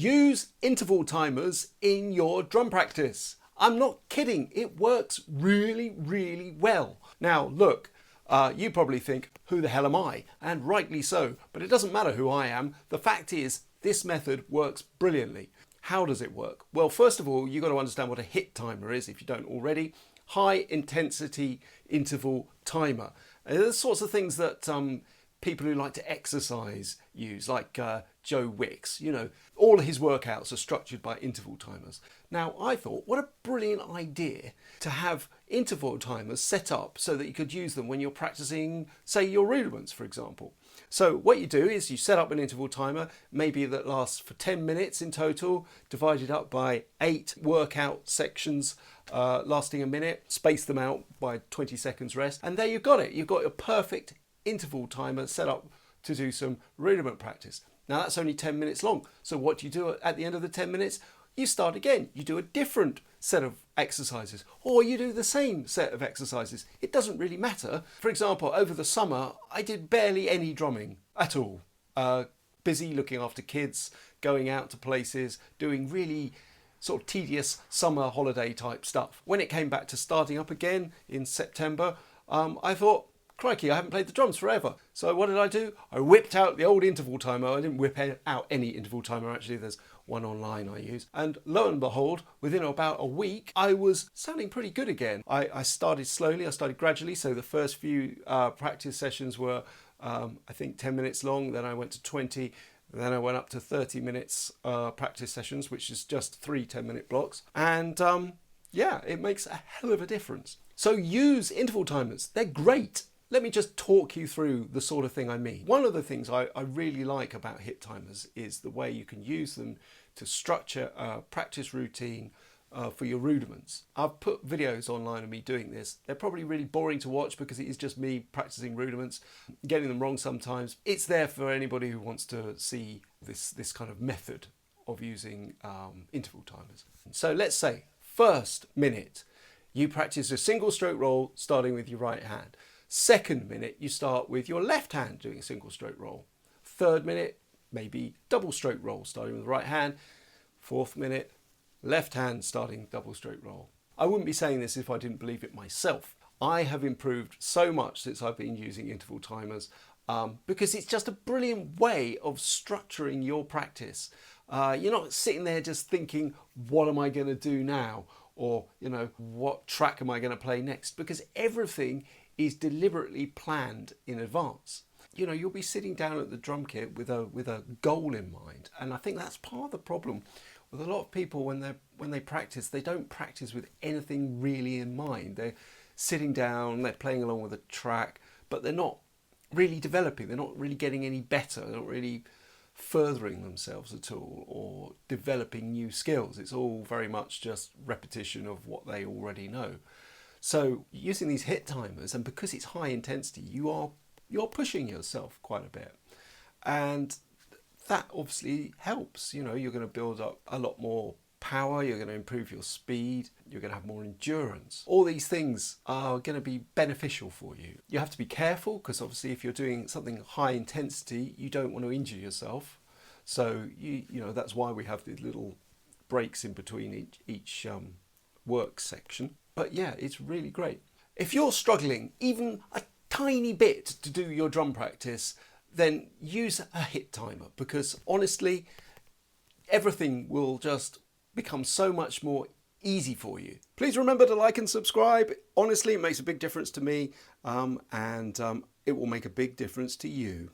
Use interval timers in your drum practice. I'm not kidding, it works really, really well. Now look, you probably think, who the hell am I? And rightly so, but it doesn't matter who I am. The fact is, this method works brilliantly. How does it work? Well, first of all, you've got to understand what a HIT timer is if you don't already. High intensity interval timer. And there's sorts of things that people who like to exercise use, like Joe Wicks. You know, all of his workouts are structured by interval timers. Now, I thought, what a brilliant idea to have interval timers set up so that you could use them when you're practicing, say, your rudiments, for example. So what you do is you set up an interval timer, maybe that lasts for 10 minutes in total, divided up by 8 workout sections lasting a minute, space them out by 20 seconds rest, and there you've got it. You've got a perfect interval timer set up to do some rudiment practice. Now that's only 10 minutes long. So what do you do at the end of the 10 minutes? You start again. You do a different set of exercises, or you do the same set of exercises. It doesn't really matter. For example, over the summer, I did barely any drumming at all. Busy looking after kids, going out to places, doing really sort of tedious summer holiday type stuff. When it came back to starting up again in September, I thought, crikey, I haven't played the drums forever. So what did I do? I whipped out the old interval timer. I didn't whip out any interval timer, actually. There's one online I use. And lo and behold, within about a week, I was sounding pretty good again. I started slowly, I started gradually. So the first few practice sessions were, I think, 10 minutes long. Then I went to 20. Then I went up to 30 minutes practice sessions, which is just 3 10-minute blocks. And yeah, it makes a hell of a difference. So use interval timers. They're great. Let me just talk you through the sort of thing I mean. One of the things I really like about HIT timers is the way you can use them to structure a practice routine for your rudiments. I've put videos online of me doing this. They're probably really boring to watch because it is just me practicing rudiments, getting them wrong sometimes. It's there for anybody who wants to see this kind of method of using interval timers. So let's say first minute, you practice a single stroke roll starting with your right hand. Second minute, you start with your left hand doing a single stroke roll. Third minute, maybe double stroke roll starting with the right hand. Fourth minute, left hand starting double stroke roll. I wouldn't be saying this if I didn't believe it myself. I have improved so much since I've been using interval timers because it's just a brilliant way of structuring your practice. You're not sitting there just thinking, what am I going to do now? Or, you know, what track am I going to play next? Because everything is deliberately planned in advance. You know, you'll be sitting down at the drum kit with a goal in mind, and I think that's part of the problem with a lot of people when they practice. They don't practice with anything really in mind. They're sitting down, they're playing along with a track, but they're not really developing. They're not really getting any better. They're not really furthering themselves at all or developing new skills. It's all very much just repetition of what they already know. So using these HIT timers, and because it's high intensity, you're pushing yourself quite a bit, and that obviously helps. You know, you're going to build up a lot more power, you're going to improve your speed, you're going to have more endurance. All these things are going to be beneficial for you. You have to be careful because obviously if you're doing something high intensity, you don't want to injure yourself. So you know that's why we have these little breaks in between each work section. But yeah, it's really great. If you're struggling even a tiny bit to do your drum practice, then use a HIT timer because honestly, everything will just become so much more easy for you. Please remember to like and subscribe. Honestly, it makes a big difference to me and it will make a big difference to you.